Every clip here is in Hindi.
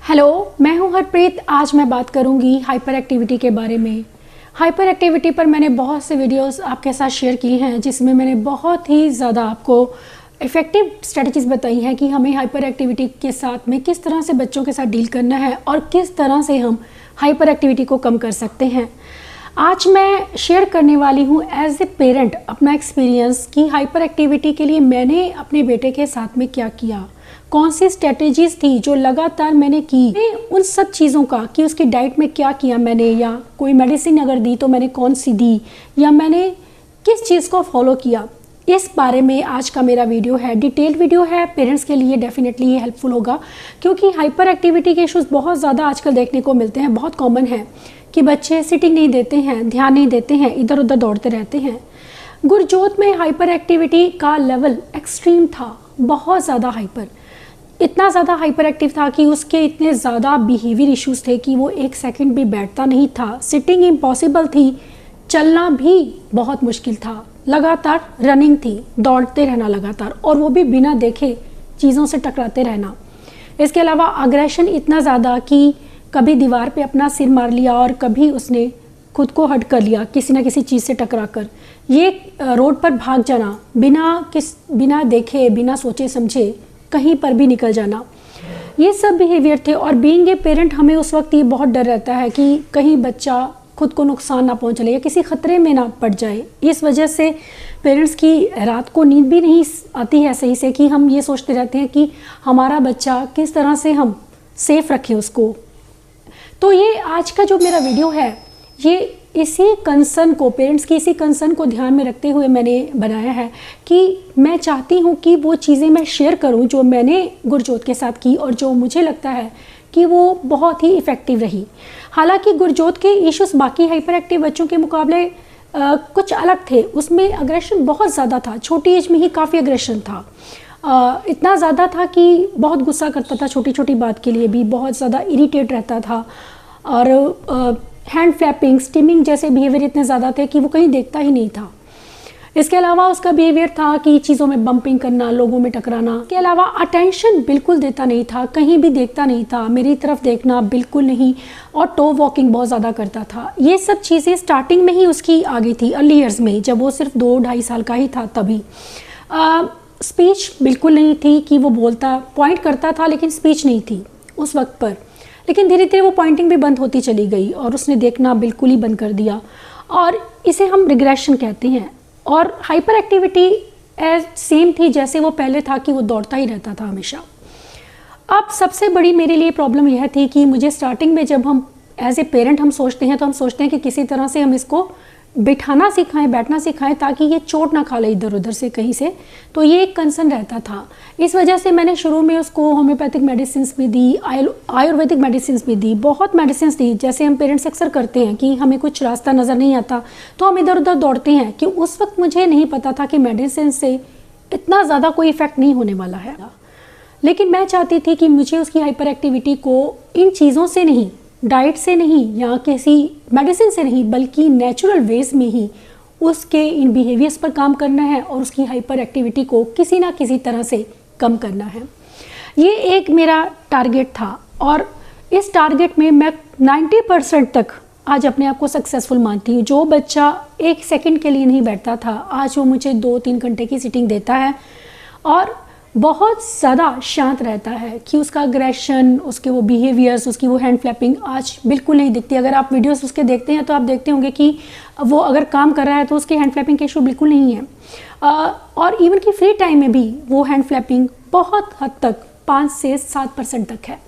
हेलो, मैं हूं हरप्रीत। आज मैं बात करूंगी हाइपर एक्टिविटी के बारे में। हाइपर एक्टिविटी पर मैंने बहुत से वीडियोस आपके साथ शेयर की हैं, जिसमें मैंने बहुत ही ज़्यादा आपको इफ़ेक्टिव स्ट्रेटजीज़ बताई हैं कि हमें हाइपर एक्टिविटी के साथ में किस तरह से बच्चों के साथ डील करना है और किस तरह से हम हाइपर एक्टिविटी को कम कर सकते हैं। आज मैं शेयर करने वाली हूँ एज ए पेरेंट अपना एक्सपीरियंस कि हाइपर एक्टिविटी के लिए मैंने अपने बेटे के साथ में क्या किया, कौन सी स्ट्रेटजीज़ थी जो लगातार मैंने की, उन सब चीज़ों का कि उसकी डाइट में क्या किया मैंने, या कोई मेडिसिन अगर दी तो मैंने कौन सी दी, या मैंने किस चीज़ को फॉलो किया। इस बारे में आज का मेरा वीडियो है। डिटेल्ड वीडियो है, पेरेंट्स के लिए डेफिनेटली ये हेल्पफुल होगा, क्योंकि हाइपर एक्टिविटी के इश्यूज़ बहुत ज़्यादा आजकल देखने को मिलते हैं। बहुत कॉमन है कि बच्चे सिटिंग नहीं देते हैं, ध्यान नहीं देते हैं, इधर उधर दौड़ते रहते हैं। गुरजोत में हाइपर एक्टिविटी का लेवल एक्सट्रीम था, बहुत ज़्यादा हाइपर, इतना ज़्यादा हाइपर एक्टिव था कि उसके इतने ज़्यादा बिहेवियर इश्यूज़ थे कि वो एक सेकंड भी बैठता नहीं था, सिटिंग इम्पॉसिबल थी, चलना भी बहुत मुश्किल था, लगातार रनिंग थी, दौड़ते रहना लगातार, और वो भी बिना देखे चीज़ों से टकराते रहना। इसके अलावा अग्रेशन इतना ज़्यादा कि कभी दीवार पे अपना सिर मार लिया और कभी उसने खुद को हट कर लिया किसी न किसी चीज़ से टकरा कर। ये रोड पर भाग जाना, बिना देखे, बिना सोचे समझे कहीं पर भी निकल जाना, ये सब बिहेवियर थे। और बीइंग ए पेरेंट हमें उस वक्त ये बहुत डर रहता है कि कहीं बच्चा खुद को नुकसान ना पहुंचा या किसी खतरे में ना पड़ जाए। इस वजह से पेरेंट्स की रात को नींद भी नहीं आती है सही से, कि हम ये सोचते रहते हैं कि हमारा बच्चा किस तरह से हम सेफ रखें उसको। तो ये आज का जो मेरा वीडियो है, ये इसी कंसर्न को, पेरेंट्स की इसी कंसर्न को ध्यान में रखते हुए मैंने बनाया है कि मैं चाहती हूँ कि वो चीज़ें मैं शेयर करूँ जो मैंने गुरजोत के साथ की और जो मुझे लगता है कि वो बहुत ही इफ़ेक्टिव रही। हालांकि गुरजोत के इश्यूज़ बाकी हाइपर एक्टिव बच्चों के मुकाबले कुछ अलग थे। उसमें अग्रेशन बहुत ज़्यादा था, छोटी एज में ही काफ़ी अग्रेशन था। इतना ज़्यादा था कि बहुत गुस्सा करता था, छोटी छोटी बात के लिए भी बहुत ज़्यादा इरिटेट रहता था, और हैंड फ्लैपिंग, स्टिमिंग जैसे बिहेवियर इतने ज़्यादा थे कि वो कहीं देखता ही नहीं था। इसके अलावा उसका बिहेवियर था कि चीज़ों में बम्पिंग करना, लोगों में टकराना। इसके अलावा अटेंशन बिल्कुल देता नहीं था, कहीं भी देखता नहीं था, मेरी तरफ देखना बिल्कुल नहीं, और टो वॉकिंग बहुत ज़्यादा करता था। ये सब चीज़ें स्टार्टिंग में ही उसकी आ गई थी, अर्ली ईयर्स में, जब वो सिर्फ 2-2.5 साल का ही था तभी। स्पीच बिल्कुल नहीं थी कि वो बोलता, पॉइंट करता था लेकिन स्पीच नहीं थी उस वक्त पर। लेकिन धीरे धीरे वो पॉइंटिंग भी बंद होती चली गई और उसने देखना बिल्कुल ही बंद कर दिया, और इसे हम रिग्रेशन कहते हैं। और हाइपर एक्टिविटी एज सेम थी जैसे वो पहले था, कि वो दौड़ता ही रहता था हमेशा। अब सबसे बड़ी मेरे लिए प्रॉब्लम यह थी कि मुझे स्टार्टिंग में, जब हम एज ए पेरेंट हम सोचते हैं, तो हम सोचते हैं कि किसी तरह से हम इसको बिठाना सिखाएं, बैठना सिखाएं, ताकि ये चोट ना खा ले इधर उधर से कहीं से। तो ये एक कंसर्न रहता था। इस वजह से मैंने शुरू में उसको होम्योपैथिक मेडिसिन भी दी, आयुर्वेदिक मेडिसिन भी दी, बहुत मेडिसिन दी। जैसे हम पेरेंट्स अक्सर करते हैं कि हमें कुछ रास्ता नज़र नहीं आता तो हम इधर उधर दौड़ते हैं, कि उस वक्त मुझे नहीं पता था कि मेडिसिन से इतना ज़्यादा कोई इफ़ेक्ट नहीं होने वाला है। लेकिन मैं चाहती थी कि मुझे उसकी हाइपर एक्टिविटी को इन चीज़ों से नहीं, डाइट से नहीं या किसी मेडिसिन से नहीं, बल्कि नेचुरल वेज में ही उसके इन बिहेवियर्स पर काम करना है और उसकी हाइपर एक्टिविटी को किसी ना किसी तरह से कम करना है। ये एक मेरा टारगेट था, और इस टारगेट में मैं 90% तक आज अपने आप को सक्सेसफुल मानती हूँ। जो बच्चा एक सेकंड के लिए नहीं बैठता था, आज वो मुझे 2-3 घंटे की सिटिंग देता है और बहुत ज़्यादा शांत रहता है, कि उसका अग्रेशन, उसके वो बिहेवियर्स, उसकी वो हैंड फ्लैपिंग आज बिल्कुल नहीं दिखती। अगर आप वीडियोस उसके देखते हैं तो आप देखते होंगे कि वो अगर काम कर रहा है तो उसके हैंड फ्लैपिंग के इशू बिल्कुल नहीं है। और इवन कि फ्री टाइम में भी वो हैंड फ्लैपिंग बहुत हद तक 5 से 7% तक है।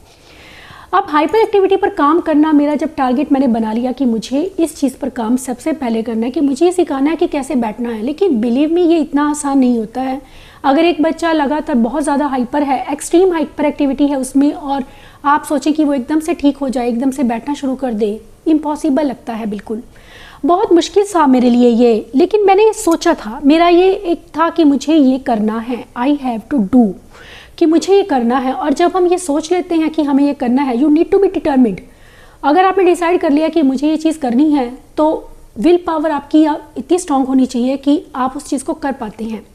अब हाइपर एक्टिविटी पर काम करना, मेरा जब टारगेट मैंने बना लिया कि मुझे इस चीज़ पर काम सबसे पहले करना है, कि मुझे ये सिखाना है कि कैसे बैठना है। लेकिन बिलीव मी, ये इतना आसान नहीं होता है। अगर एक बच्चा लगातार बहुत ज़्यादा हाइपर है, एक्सट्रीम हाइपर एक्टिविटी है उसमें, और आप सोचें कि वो एकदम से ठीक हो जाए, एकदम से बैठना शुरू कर दे, इम्पॉसिबल लगता है बिल्कुल। बहुत मुश्किल था मेरे लिए ये, लेकिन मैंने सोचा था, मेरा ये एक था कि मुझे ये करना है, आई हैव टू डू, कि मुझे ये करना है। और जब हम ये सोच लेते हैं कि हमें ये करना है, you need to be determined. अगर आपने डिसाइड कर लिया कि मुझे ये चीज़ करनी है, तो विल पावर आपकी इतनी स्ट्रांग होनी चाहिए कि आप उस चीज़ को कर पाते हैं।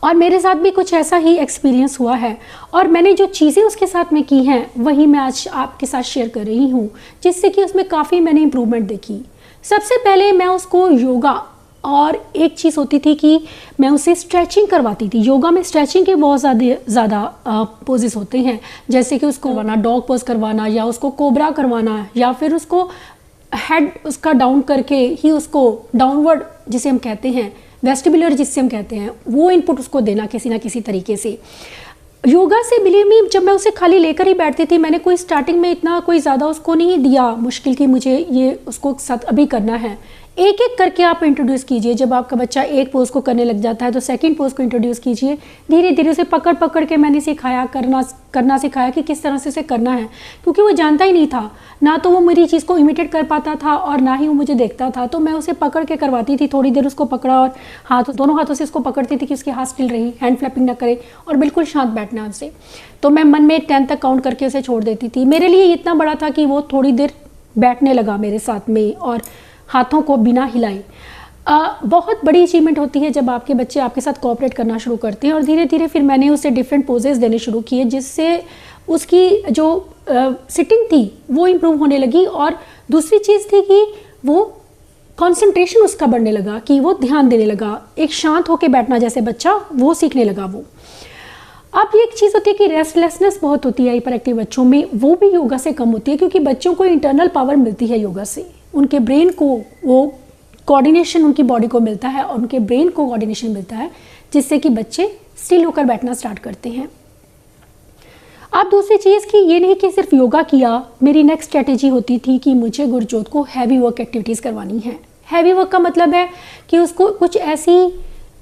और मेरे साथ भी कुछ ऐसा ही एक्सपीरियंस हुआ है और मैंने जो चीज़ें उसके साथ में की हैं वही मैं आज आपके साथ शेयर कर रही हूँ, जिससे कि उसमें काफ़ी मैंने इम्प्रूवमेंट देखी। सबसे पहले मैं उसको योगा, और एक चीज़ होती थी कि मैं उसे स्ट्रेचिंग करवाती थी। योगा में स्ट्रेचिंग के बहुत ज़्यादा पोजेस होते हैं, जैसे कि उसको करवाना डॉग पोज करवाना, या उसको कोबरा करवाना, या फिर उसको हेड उसका डाउन करके ही उसको डाउनवर्ड जिसे हम कहते हैं, वेस्टिबुलर जिससे हम कहते हैं, वो इनपुट उसको देना किसी ना किसी तरीके से। योगा से बिलीव मी, जब मैं उसे खाली लेकर ही बैठती थी, मैंने कोई स्टार्टिंग में इतना कोई ज़्यादा उसको नहीं दिया मुश्किल कि मुझे ये उसको साथ अभी करना है। एक एक करके आप इंट्रोड्यूस कीजिए। जब आपका बच्चा एक पोज को करने लग जाता है तो सेकंड पोज को इंट्रोड्यूस कीजिए। धीरे धीरे उसे पकड़ पकड़ के मैंने सिखाया, करना सिखाया कि किस तरह से उसे करना है, क्योंकि वो जानता ही नहीं था। ना तो वो मेरी चीज़ को इमिटेट कर पाता था और ना ही वो मुझे देखता था। तो मैं उसे पकड़ के करवाती थी। थोड़ी देर उसको पकड़ा और दोनों हाथों से उसको पकड़ती थी कि उसके हाथ स्टिल रही, हैंड फ्लैपिंग ना करे और बिल्कुल शांत बैठना उसे। तो मैं मन में 10 तक काउंट करके उसे छोड़ देती थी। मेरे लिए इतना बड़ा था कि वो थोड़ी देर बैठने लगा मेरे साथ में और हाथों को बिना हिलाए। बहुत बड़ी अचीवमेंट होती है जब आपके बच्चे आपके साथ कोऑपरेट करना शुरू करते हैं। और धीरे धीरे फिर मैंने उसे डिफरेंट पोजेस देने शुरू किए, जिससे उसकी जो सिटिंग थी वो इम्प्रूव होने लगी। और दूसरी चीज़ थी कि वो कंसंट्रेशन उसका बढ़ने लगा, कि वो ध्यान देने लगा। एक शांत होकर बैठना जैसे बच्चा वो सीखने लगा वो। अब ये एक चीज़ होती है कि रेस्टलेसनेस बहुत होती है हाइपर एक्टिव बच्चों में, वो भी योगा से कम होती है, क्योंकि बच्चों को इंटरनल पावर मिलती है योगा से। उनके ब्रेन को वो कोऑर्डिनेशन उनकी बॉडी को मिलता है और उनके ब्रेन को कोऑर्डिनेशन मिलता है, जिससे कि बच्चे स्टिल होकर बैठना स्टार्ट करते हैं। अब दूसरी चीज़ कि ये नहीं कि सिर्फ योगा किया, मेरी नेक्स्ट स्ट्रेटेजी होती थी कि मुझे गुरजोत को हैवी वर्क एक्टिविटीज़ करवानी है। हैवी वर्क का मतलब है कि उसको कुछ ऐसी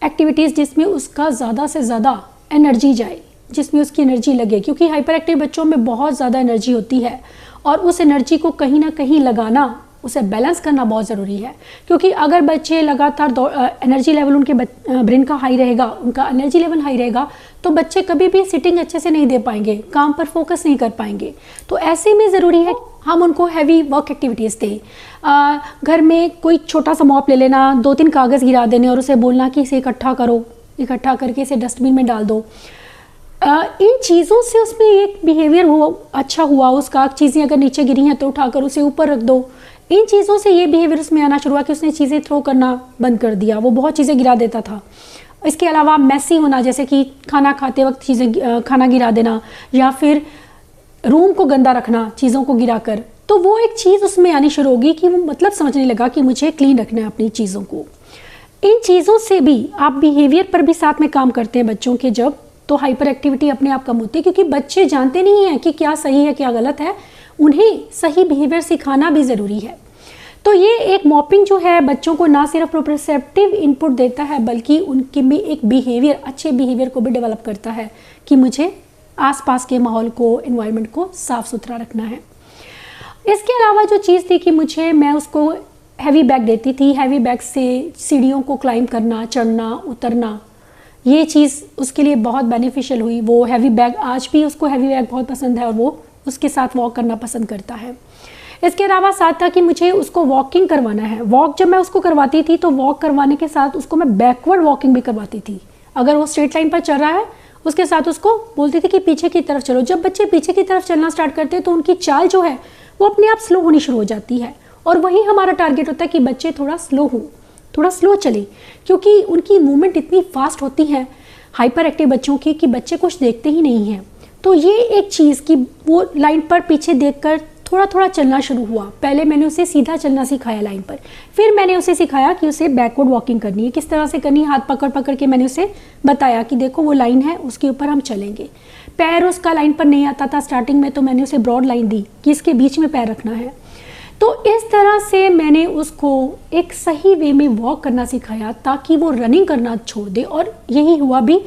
एक्टिविटीज़ जिसमें उसका ज़्यादा से ज़्यादा एनर्जी जाए, जिसमें उसकी एनर्जी लगे, क्योंकि हाइपर एक्टिव बच्चों में बहुत ज़्यादा एनर्जी होती है और उस एनर्जी को कहीं ना कहीं लगाना, उसे बैलेंस करना बहुत ज़रूरी है। क्योंकि अगर बच्चे लगातार एनर्जी लेवल उनके ब्रेन का हाई रहेगा, उनका एनर्जी लेवल हाई रहेगा, तो बच्चे कभी भी सिटिंग अच्छे से नहीं दे पाएंगे, काम पर फोकस नहीं कर पाएंगे। तो ऐसे में ज़रूरी है हम उनको हैवी वर्क एक्टिविटीज़ दें। घर में कोई छोटा सा मॉप ले लेना, 2-3 कागज़ गिरा देने और उसे बोलना कि इसे इकट्ठा करो, इकट्ठा करके इसे डस्टबिन में डाल दो। इन चीज़ों से उसमें एक बिहेवियर अच्छा हुआ उसका। चीज़ें अगर नीचे गिरी हैं तो उठाकर उसे ऊपर रख दो। इन चीज़ों से ये बिहेवियर उसमें आना शुरू हुआ कि उसने चीज़ें थ्रो करना बंद कर दिया। वो बहुत चीज़ें गिरा देता था। इसके अलावा मैसी होना, जैसे कि खाना खाते वक्त चीज़ें खाना गिरा देना, या फिर रूम को गंदा रखना चीज़ों को गिरा कर, तो वो एक चीज़ उसमें आनी शुरू होगी कि वो मतलब समझने लगा कि मुझे क्लीन रखना है अपनी चीज़ों को। इन चीज़ों से भी आप बिहेवियर पर भी साथ में काम करते हैं बच्चों के जब, तो हाइपर एक्टिविटी अपने आप कम होती है, क्योंकि बच्चे जानते नहीं हैं कि क्या सही है क्या गलत है। उन्हें सही बिहेवियर सिखाना भी ज़रूरी है। तो ये एक मॉपिंग जो है बच्चों को ना सिर्फ प्रोप्रेसेप्टिव इनपुट देता है, बल्कि उनके में एक बिहेवियर, अच्छे बिहेवियर को भी डेवलप करता है कि मुझे आसपास के माहौल को, एनवायरनमेंट को साफ़ सुथरा रखना है। इसके अलावा जो चीज़ थी कि मैं उसको हैवी बैग देती थी। हैवी बैग से सीढ़ियों को क्लाइंब करना, चढ़ना, उतरना, ये चीज़ उसके लिए बहुत बेनिफिशियल हुई। वो हैवी बैग, आज भी उसको हैवी बैग बहुत पसंद है और वो उसके साथ वॉक करना पसंद करता है। इसके अलावा साथ था कि मुझे उसको वॉकिंग करवाना है। वॉक जब मैं उसको करवाती थी तो वॉक करवाने के साथ उसको मैं बैकवर्ड वॉकिंग भी करवाती थी। अगर वो स्ट्रेट लाइन पर चल रहा है, उसके साथ उसको बोलती थी कि पीछे की तरफ चलो। जब बच्चे पीछे की तरफ चलना स्टार्ट करते हैं तो उनकी चाल जो है वो अपने आप स्लो होनी शुरू हो जाती है। और वही हमारा टारगेट होता है कि बच्चे थोड़ा स्लो चले, क्योंकि उनकी मूवमेंट इतनी फास्ट होती है हाइपर एक्टिव बच्चों की कि बच्चे कुछ देखते ही नहीं हैं। तो ये एक चीज़ कि वो लाइन पर पीछे देखकर थोड़ा थोड़ा चलना शुरू हुआ। पहले मैंने उसे सीधा चलना सिखाया लाइन पर, फिर मैंने उसे सिखाया कि उसे बैकवर्ड वॉकिंग करनी है, किस तरह से करनी है। हाथ पकड़ पकड़ के मैंने उसे बताया कि देखो वो लाइन है, उसके ऊपर हम चलेंगे। पैर उसका लाइन पर नहीं आता था स्टार्टिंग में, तो मैंने उसे ब्रॉड लाइन दी कि इसके बीच में पैर रखना है। तो इस तरह से मैंने उसको एक सही वे में वॉक करना सिखाया ताकि वो रनिंग करना छोड़ दे। और यही हुआ भी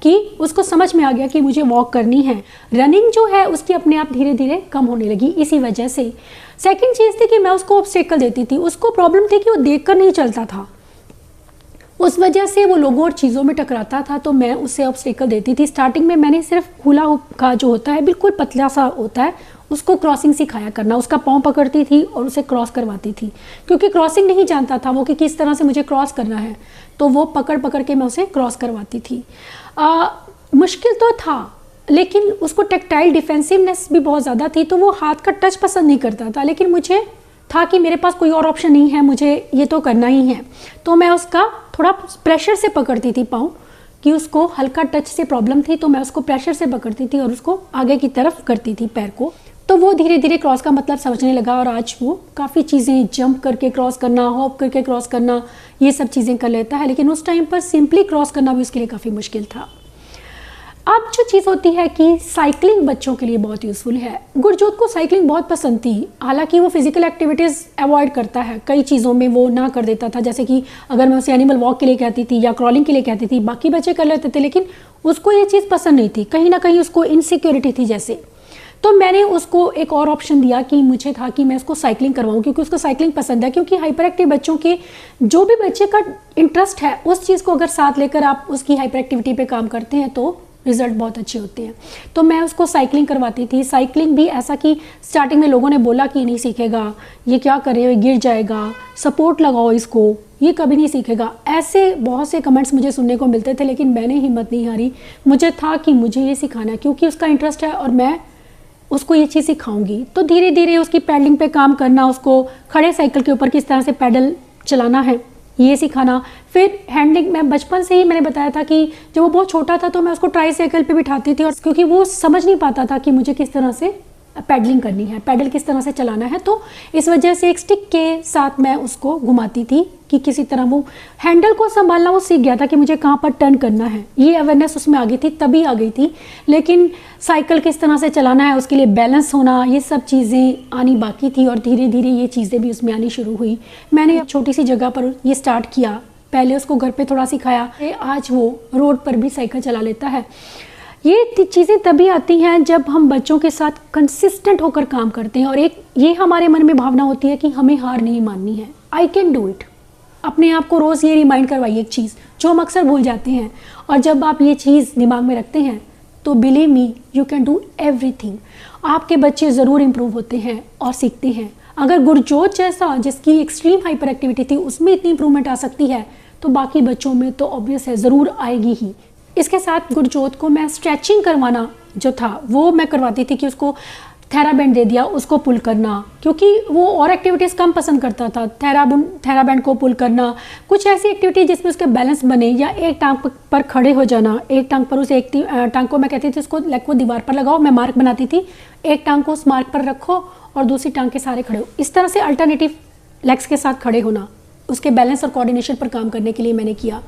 कि उसको समझ में आ गया कि मुझे वॉक करनी है। रनिंग जो है उसकी अपने आप धीरे धीरे कम होने लगी इसी वजह से। सेकंड चीज़ थी कि मैं उसको ऑब्स्टेकल देती थी। उसको प्रॉब्लम थी कि वो देखकर नहीं चलता था, उस वजह से वो लोगों और चीज़ों में टकराता था, तो मैं उसे ऑब्स्टेकल देती थी। स्टार्टिंग में मैंने सिर्फ हुला हुप का जो होता है बिल्कुल पतला सा होता है, उसको क्रॉसिंग सिखाया करना। उसका पाँव पकड़ती थी और उसे क्रॉस करवाती थी, क्योंकि क्रॉसिंग नहीं जानता था वो कि किस तरह से मुझे क्रॉस करना है, तो वो पकड़ पकड़ के मैं उसे क्रॉस करवाती थी। मुश्किल तो था, लेकिन उसको टेक्टाइल डिफेंसिवनेस भी बहुत ज़्यादा थी, तो वो हाथ का टच पसंद नहीं करता था। लेकिन मुझे था कि मेरे पास कोई और ऑप्शन नहीं है, मुझे ये तो करना ही है। तो मैं उसका थोड़ा प्रेशर से पकड़ती थी पाँव, कि उसको हल्का टच से प्रॉब्लम थी, तो मैं उसको प्रेशर से पकड़ती थी और उसको आगे की तरफ करती थी पैर को। तो वो धीरे धीरे क्रॉस का मतलब समझने लगा और आज वो काफ़ी चीज़ें जंप करके क्रॉस करना, हॉप करके क्रॉस करना, ये सब चीज़ें कर लेता है। लेकिन उस टाइम पर सिंपली क्रॉस करना भी उसके लिए काफ़ी मुश्किल था। अब जो चीज़ होती है कि साइकिलिंग बच्चों के लिए बहुत यूज़फुल है। गुरजोत को साइकिलिंग बहुत पसंद थी, हालांकि वो फिजिकल एक्टिविटीज़ अवॉइड करता है, कई चीज़ों में वो ना कर देता था। जैसे कि अगर मैं उसे एनिमल वॉक के लिए कहती थी या क्रॉलिंग के लिए कहती थी, बाकी बच्चे कर लेते थे, लेकिन उसको ये चीज़ पसंद नहीं थी। कहीं ना कहीं उसको इनसिक्योरिटी थी जैसे। तो मैंने उसको एक और ऑप्शन दिया कि मुझे था कि मैं उसको साइकिलिंग करवाऊँ, क्योंकि उसको साइकिलिंग पसंद है। क्योंकि हाइपर एक्टिव बच्चों के जो भी बच्चे का इंटरेस्ट है उस चीज़ को अगर साथ लेकर आप उसकी हाइपर एक्टिविटी पे काम करते हैं तो रिजल्ट बहुत अच्छे होते हैं। तो मैं उसको साइकिलिंग करवाती थी। साइकिलिंग भी ऐसा कि स्टार्टिंग में लोगों ने बोला कि नहीं सीखेगा, ये क्या करे, गिर जाएगा, सपोर्ट लगाओ इसको, ये कभी नहीं सीखेगा, ऐसे बहुत से कमेंट्स मुझे सुनने को मिलते थे। लेकिन मैंने हिम्मत नहीं हारी, मुझे था कि मुझे ये सिखाना है, क्योंकि उसका इंटरेस्ट है और मैं उसको ये चीज़ सिखाऊंगी। तो धीरे धीरे उसकी पैडलिंग पे काम करना, उसको खड़े साइकिल के ऊपर किस तरह से पैडल चलाना है ये सिखाना। फिर हैंडलिंग, मैं बचपन से ही मैंने बताया था कि जब वो बहुत छोटा था तो मैं उसको ट्राई साइकिल पे बिठाती थी, और क्योंकि वो समझ नहीं पाता था कि मुझे किस तरह से पैडलिंग करनी है, पैडल किस तरह से चलाना है, तो इस वजह से एक स्टिक के साथ मैं उसको घुमाती थी कि किसी तरह वो हैंडल को संभालना वो सीख गया था कि मुझे कहाँ पर टर्न करना है। ये अवेयरनेस उसमें आ गई थी, तभी आ गई थी। लेकिन साइकिल किस तरह से चलाना है, उसके लिए बैलेंस होना, ये सब चीज़ें आनी बाकी थी, और धीरे धीरे ये चीज़ें भी उसमें आनी शुरू हुई। मैंने एक छोटी सी जगह पर ये स्टार्ट किया, पहले उसको घर पे थोड़ा सिखाया, आज वो रोड पर भी साइकिल चला लेता है। ये चीज़ें तभी आती हैं जब हम बच्चों के साथ कंसिस्टेंट होकर काम करते हैं, और एक ये हमारे मन में भावना होती है कि हमें हार नहीं माननी है, आई कैन डू इट। अपने आप को रोज़ ये रिमाइंड करवाइए एक चीज़ जो हम अक्सर भूल जाते हैं, और जब आप ये चीज़ दिमाग में रखते हैं तो believe me you can do everything. आपके बच्चे ज़रूर इम्प्रूव होते हैं और सीखते हैं। अगर गुरजोत जैसा जिसकी एक्सट्रीम हाइपर एक्टिविटी थी उसमें इतनी इंप्रूवमेंट आ सकती है, तो बाकी बच्चों में तो ऑब्वियस है ज़रूर आएगी ही। इसके साथ गुरजोत को मैं स्ट्रेचिंग करवाना जो था वो मैं करवाती थी, कि उसको थेराबैंड दे दिया, उसको पुल करना, क्योंकि वो और एक्टिविटीज़ कम पसंद करता था। थेराबैंड को पुल करना, कुछ ऐसी एक्टिविटी जिसमें उसके बैलेंस बने, या एक टांग पर खड़े हो जाना, एक टांग पर उसे, एक टांग को मैं कहती थी उसको लेग को दीवार पर लगाओ, मैं मार्क बनाती थी, एक टांग को उस मार्क पर रखो और दूसरी टांग के सहारे खड़े हो। इस तरह से अल्टरनेटिव लेग्स के साथ खड़े होना, उसके बैलेंस और कोऑर्डिनेशन पर काम करने के लिए मैंने किया।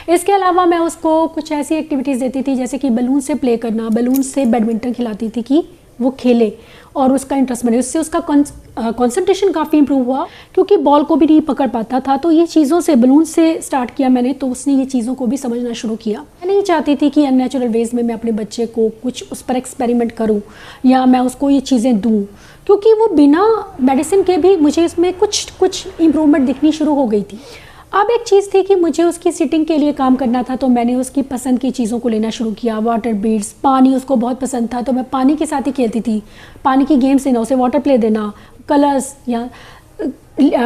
इसके अलावा मैं उसको कुछ ऐसी एक्टिविटीज़ देती थी जैसे कि बलून से प्ले करना, बलून से बैडमिंटन खिलाती थी कि वो खेले और उसका इंटरेस्ट बने। उससे उसका कंसंट्रेशन काफ़ी इंप्रूव हुआ, क्योंकि बॉल को भी नहीं पकड़ पाता था। तो ये चीज़ों से, बलून से स्टार्ट किया मैंने, तो उसने ये चीज़ों को भी समझना शुरू किया। मैं नहीं चाहती थी कि अननेचुरल वेज में मैं अपने बच्चे को कुछ उस पर एक्सपेरिमेंट करूं या मैं उसको ये चीज़ें दूं, क्योंकि वो बिना मेडिसिन के भी मुझे इसमें कुछ इम्प्रूवमेंट दिखनी शुरू हो गई थी। अब एक चीज़ थी कि मुझे उसकी सिटिंग के लिए काम करना था, तो मैंने उसकी पसंद की चीज़ों को लेना शुरू किया। वाटर बीड्स, पानी उसको बहुत पसंद था, तो मैं पानी के साथ ही खेलती थी। पानी की गेम्स देना, उसे वाटर प्ले देना, कलर्स या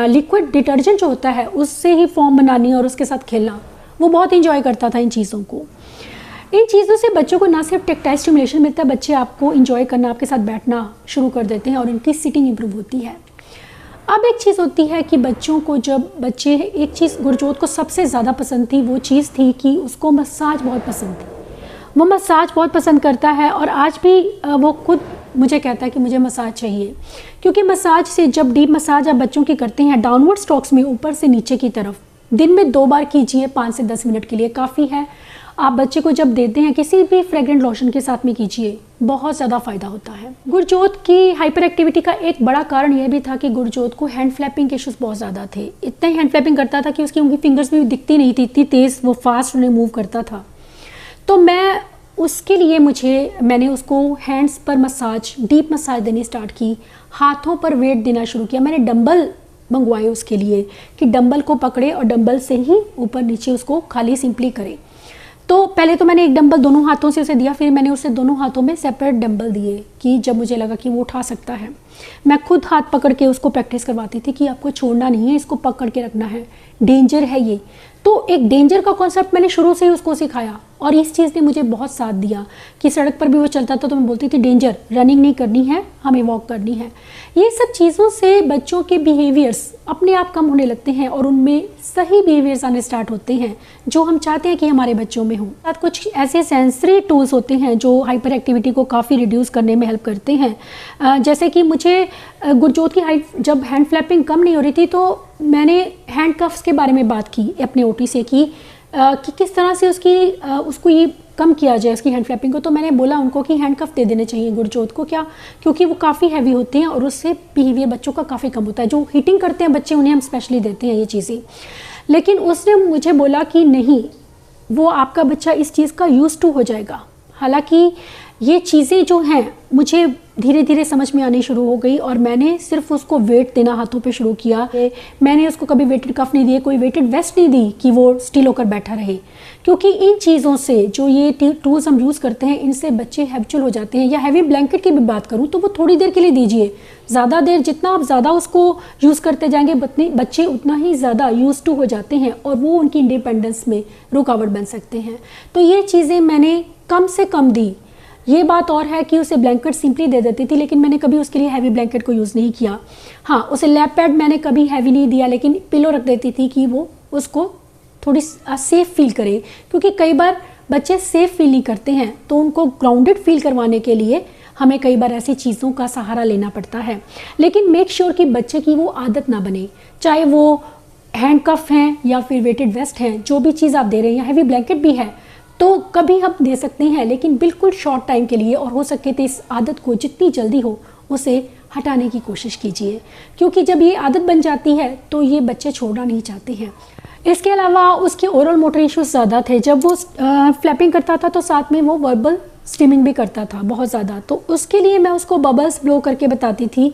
लिक्विड डिटर्जेंट जो होता है उससे ही फॉर्म बनानी और उसके साथ खेलना, वो बहुत इंजॉय करता था इन चीज़ों को। इन चीज़ों से बच्चों को ना सिर्फ टेक्टाइल स्टिमुलेशन मिलता है, बच्चे आपको इंजॉय करना, आपके साथ बैठना शुरू कर देते हैं और उनकी सिटिंग इंप्रूव होती है। अब एक चीज़ होती है कि बच्चों को, जब बच्चे, एक चीज़ गुरजोत को सबसे ज़्यादा पसंद थी, वो चीज़ थी कि उसको मसाज बहुत पसंद थी। वो मसाज बहुत पसंद करता है और आज भी वो खुद मुझे कहता है कि मुझे मसाज चाहिए, क्योंकि मसाज से, जब डीप मसाज आप बच्चों की करते हैं डाउनवर्ड स्ट्रोक्स में, ऊपर से नीचे की तरफ, दिन में 2 बार कीजिए, 5 से 10 मिनट के लिए काफ़ी है। आप बच्चे को जब देते हैं किसी भी फ्रेग्रेंट लोशन के साथ में कीजिए, बहुत ज़्यादा फ़ायदा होता है। गुरजोत की हाइपर एक्टिविटी का एक बड़ा कारण यह भी था कि गुरजोत को हैंड फ्लैपिंग के इश्यूज़ बहुत ज़्यादा थे। इतना ही हैंड फ्लैपिंग करता था कि उसकी उनकी फिंगर्स भी दिखती नहीं थी, इतनी तेज़ वो फास्ट उन्हें मूव करता था। तो मैं उसके लिए मैंने उसको हैंड्स पर मसाज, डीप मसाज देनी स्टार्ट की। हाथों पर वेट देना शुरू किया। मैंने डंबल मंगवाए उसके लिए कि डंबल को पकड़े और डंबल से ही ऊपर नीचे उसको खाली सिंपली करे। तो पहले तो मैंने एक डंबल दोनों हाथों से उसे दिया, फिर मैंने उसे दोनों हाथों में सेपरेट डंबल दिए कि जब मुझे लगा कि वो उठा सकता है। मैं खुद हाथ पकड़ के उसको प्रैक्टिस करवाती थी कि आपको छोड़ना नहीं है, इसको पकड़ के रखना है, डेंजर है ये। तो एक डेंजर का कॉन्सेप्ट मैंने शुरू से ही उसको सिखाया और इस चीज़ ने मुझे बहुत साथ दिया कि सड़क पर भी वो चलता था तो मैं बोलती थी डेंजर, रनिंग नहीं करनी है, हमें वॉक करनी है। ये सब चीज़ों से बच्चों के बिहेवियर्स अपने आप कम होने लगते हैं और उनमें सही बिहेवियर्स आने स्टार्ट होते हैं जो हम चाहते हैं कि हमारे बच्चों में हों। साथ कुछ ऐसे सेंसरी टूल्स होते हैं जो हाइपर एक्टिविटी को काफ़ी रिड्यूस करने में हेल्प करते हैं। जैसे कि मुझे गुरजोत की हाइट जब हैंड फ्लैपिंग कम नहीं हो रही थी तो मैंने हैंड कफ्स के बारे में बात की अपने ओटी से कि किस तरह से उसको ये कम किया जाए उसकी हैंड फ्लैपिंग को। तो मैंने बोला उनको कि हैंड कफ दे देने चाहिए गुरजोत को, क्या क्योंकि वो काफ़ी हैवी होते हैं और उससे बिहेवियर बच्चों का काफ़ी कम होता है। जो हीटिंग करते हैं बच्चे उन्हें हम स्पेशली देते हैं ये चीज़ें। लेकिन उसने मुझे बोला कि नहीं, वो आपका बच्चा इस चीज़ का यूज़ टू हो जाएगा। हालांकि ये चीज़ें जो हैं मुझे धीरे धीरे समझ में आनी शुरू हो गई और मैंने सिर्फ उसको वेट देना हाथों पे शुरू किया। मैंने उसको कभी वेटेड कफ नहीं दिए, कोई वेटेड वेस्ट नहीं दी कि वो स्टिल होकर बैठा रहे, क्योंकि इन चीज़ों से जो ये टूल्स हम यूज़ करते हैं इनसे बच्चे हैबिचुअल हो जाते हैं। या हैवी ब्लैंकेट की भी बात करूँ तो वो थोड़ी देर के लिए दीजिए, ज़्यादा देर जितना आप ज़्यादा उसको यूज़ करते जाएंगे बच्चे उतना ही ज़्यादा यूज़ टू हो जाते हैं और वो उनकी इंडिपेंडेंस में रुकावट बन सकते हैं। तो ये चीज़ें मैंने कम से कम दी। ये बात और है कि उसे ब्लैंकेट सिंपली दे देती थी, लेकिन मैंने कभी उसके लिए हैवी ब्लैंकेट को यूज़ नहीं किया। हाँ, उसे लैप पैड मैंने कभी हैवी नहीं दिया, लेकिन पिलो रख देती थी कि वो उसको थोड़ी सेफ फील करे, क्योंकि कई बार बच्चे सेफ फील नहीं करते हैं तो उनको ग्राउंडेड फील करवाने के लिए हमें कई बार ऐसी चीज़ों का सहारा लेना पड़ता है। लेकिन मेक श्योर कि बच्चे की वो आदत ना बने, चाहे वो हैंड कफ हैं या फिर वेटेड वेस्ट हैं, जो भी चीज़ आप दे रहे हैं, या हैवी ब्लैंकेट भी है तो कभी हम दे सकते हैं, लेकिन बिल्कुल शॉर्ट टाइम के लिए। और हो सके तो इस आदत को जितनी जल्दी हो उसे हटाने की कोशिश कीजिए, क्योंकि जब ये आदत बन जाती है तो ये बच्चे छोड़ना नहीं चाहते हैं। इसके अलावा उसके ओरल मोटर इश्यूज ज़्यादा थे। जब वो फ्लैपिंग करता था तो साथ में वो वर्बल स्टिमिंग भी करता था बहुत ज़्यादा, तो उसके लिए मैं उसको बबल्स ब्लो करके बताती थी।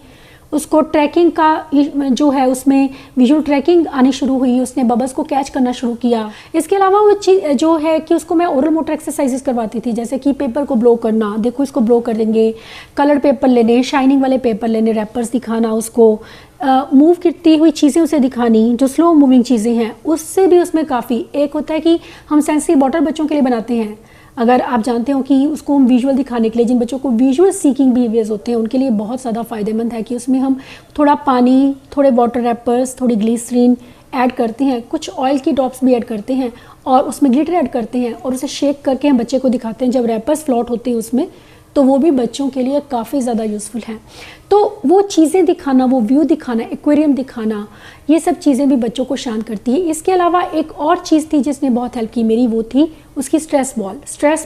उसको ट्रैकिंग का जो है उसमें विजुअल ट्रैकिंग आनी शुरू हुई, उसने बबल्स को कैच करना शुरू किया। इसके अलावा वो चीज़ जो है कि उसको मैं ओरल मोटर एक्सरसाइजेस करवाती थी, जैसे कि पेपर को ब्लो करना, देखो इसको ब्लो कर देंगे, कलर्ड पेपर लेने, शाइनिंग वाले पेपर लेने, रैपर्स दिखाना उसको, मूव करती हुई चीज़ें उसे दिखानी, जो स्लो मूविंग चीज़ें हैं उससे भी उसमें काफ़ी। एक होता है कि हम सेंसरी बॉटल बच्चों के लिए बनाते हैं, अगर आप जानते हो कि उसको हम विजुअल दिखाने के लिए, जिन बच्चों को विजुअल सीकिंग बिहेवियर्स होते हैं उनके लिए बहुत ज़्यादा फ़ायदेमंद है कि उसमें हम थोड़ा पानी, थोड़े वाटर रैपर्स, थोड़ी ग्लिसरीन ऐड करते हैं, कुछ ऑयल की ड्रॉप्स भी ऐड करते हैं और उसमें ग्लिटर ऐड करते हैं और उसे शेक करके हम बच्चे को दिखाते हैं। जब रैपर्स फ्लॉट होते हैं उसमें तो वो भी बच्चों के लिए काफ़ी ज़्यादा यूज़फुल है। तो वो चीज़ें दिखाना, वो व्यू दिखाना, एक्वेरियम दिखाना, ये सब चीज़ें भी बच्चों को शांत करती है। इसके अलावा एक और चीज़ थी जिसने बहुत हेल्प की मेरी, वो थी उसकी स्ट्रेस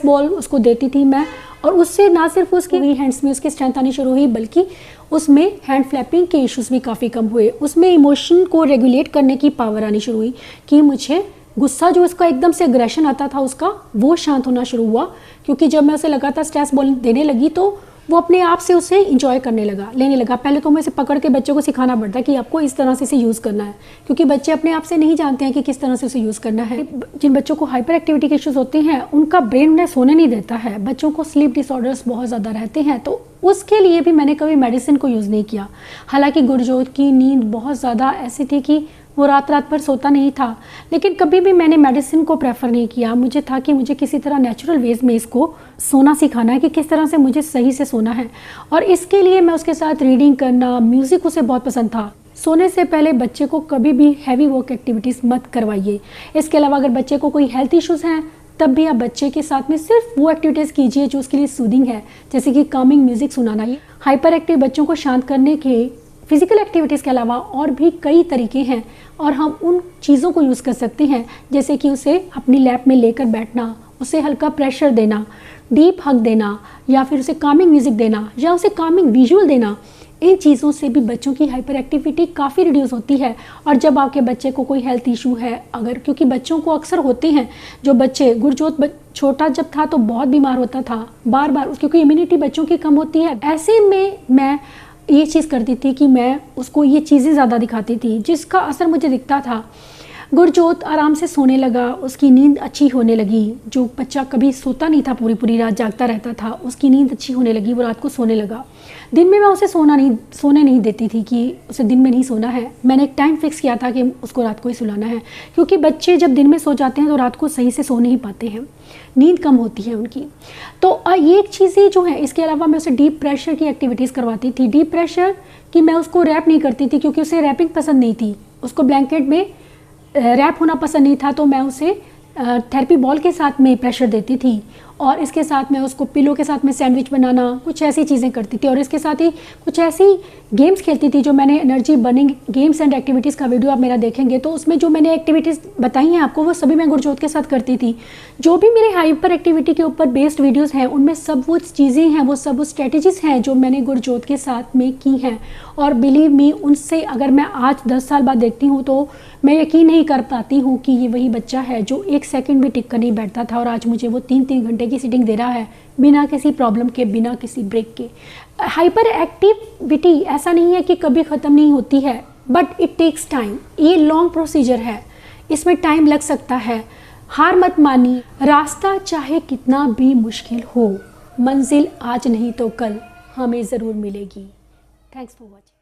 बॉल उसको देती थी मैं, और उससे ना सिर्फ उसके हैंड्स में उसकी स्ट्रेंथ आनी शुरू हुई बल्कि उसमें हैंड फ्लैपिंग के इश्यूज़ भी काफ़ी कम हुए। उसमें इमोशन को रेगुलेट करने की पावर आनी शुरू हुई कि मुझे गुस्सा जो उसका एकदम से अग्रेशन आता था उसका, वो शांत होना शुरू हुआ, क्योंकि जब मैं उसे लगातार स्ट्रेस बॉल देने लगी तो वो अपने आप से उसे इंजॉय करने लगा, लेने लगा। पहले तो मैं इसे पकड़ के बच्चों को सिखाना पड़ता कि आपको इस तरह से इसे यूज़ करना है, क्योंकि बच्चे अपने आप से नहीं जानते हैं कि किस तरह से उसे यूज़ करना है। जिन बच्चों को हाइपर एक्टिविटी के इश्यूज़ होते हैं उनका ब्रेन उन्हें सोने नहीं देता है, बच्चों को स्लीप डिसऑर्डर्स बहुत ज़्यादा रहते हैं, तो उसके लिए भी मैंने कभी मेडिसिन को यूज़ नहीं किया। हालाँकि गुरजोत की नींद बहुत ज़्यादा ऐसी थी कि वो रात भर सोता नहीं था, लेकिन कभी भी मैंने मेडिसिन को प्रेफर नहीं किया। मुझे था कि मुझे किसी तरह नेचुरल वेज में इसको सोना सिखाना है कि किस तरह से मुझे सही से सोना है, और इसके लिए मैं उसके साथ रीडिंग करना, म्यूज़िक उसे बहुत पसंद था। सोने से पहले बच्चे को कभी भी हैवी वर्क एक्टिविटीज़ मत करवाइए। इसके अलावा अगर बच्चे को कोई हेल्थ इश्यूज़ हैं तब भी आप बच्चे के साथ में सिर्फ वो एक्टिविटीज़ कीजिए जो उसके लिए सूदिंग है, जैसे कि कामिंग म्यूज़िक सुनाना। ये हाइपर एक्टिव बच्चों को शांत करने के फिज़िकल एक्टिविटीज़ के अलावा और भी कई तरीके हैं, और हम उन चीज़ों को यूज़ कर सकते हैं, जैसे कि उसे अपनी लैप में लेकर बैठना, उसे हल्का प्रेशर देना, डीप हग देना, या फिर उसे कामिंग म्यूज़िक देना, या उसे कामिंग विजुअल देना। इन चीज़ों से भी बच्चों की हाइपर एक्टिविटी काफ़ी रिड्यूस होती है। और जब आपके बच्चे को कोई हेल्थ इशू है, अगर, क्योंकि बच्चों को अक्सर होते हैं, जो बच्चे गुरजोत छोटा जब था तो बहुत बीमार होता था बार बार, क्योंकि इम्यूनिटी बच्चों की कम होती है। ऐसे में मैं ये चीज़ करती थी कि मैं उसको ये चीज़ें ज़्यादा दिखाती थी जिसका असर मुझे दिखता था। गुरजोत आराम से सोने लगा, उसकी नींद अच्छी होने लगी। जो बच्चा कभी सोता नहीं था, पूरी पूरी रात जागता रहता था, उसकी नींद अच्छी होने लगी, वो रात को सोने लगा। दिन में मैं उसे सोने नहीं देती थी कि उसे दिन में नहीं सोना है। मैंने एक टाइम फिक्स किया था कि उसको रात को ही सुलाना है, क्योंकि बच्चे जब दिन में सो जाते हैं तो रात को सही से सो नहीं पाते हैं, नींद कम होती है उनकी। तो ये एक चीज़ें जो है, इसके अलावा मैं उसे डीप प्रेशर की एक्टिविटीज़ करवाती थी। डीप प्रेशर कि मैं उसको रैप नहीं करती थी, क्योंकि उसे रैपिंग पसंद नहीं थी, उसको ब्लैंकेट में रैप होना पसंद नहीं था। तो मैं उसे थेरेपी बॉल के साथ में प्रेशर देती थी, और इसके साथ में उसको पिलो के साथ में सैंडविच बनाना, कुछ ऐसी चीज़ें करती थी। और इसके साथ ही कुछ ऐसी गेम्स खेलती थी, जो मैंने energy burning games and activities का वीडियो आप मेरा देखेंगे तो उसमें जो मैंने एक्टिविटीज़ बताई हैं आपको, वो सभी मैं गुरजोत के साथ करती थी। जो भी मेरे हाइपर एक्टिविटी के ऊपर बेस्ड वीडियोज़ हैं, उनमें सब वो चीज़ें हैं, वो सब स्ट्रेटजीज़ हैं जो मैंने गुरजोत के साथ में की हैं। और बिलीव मी, उनसे अगर मैं आज 10 साल बाद देखती हूँ तो मैं यकीन नहीं कर पाती हूँ कि ये वही बच्चा है जो 1 सेकंड भी टिक कर नहीं बैठता था, और आज मुझे वो 3-3 घंटे की सीटिंग दे रहा है, बिना किसी प्रॉब्लम के, बिना किसी ब्रेक के। हाइपर एक्टिविटी ऐसा नहीं है कि कभी ख़त्म नहीं होती है, बट इट टेक्स टाइम। ये लॉन्ग प्रोसीजर है, इसमें टाइम लग सकता है। हार मत मानिए, रास्ता चाहे कितना भी मुश्किल हो, मंजिल आज नहीं तो कल हमें ज़रूर मिलेगी। Thanks for watching.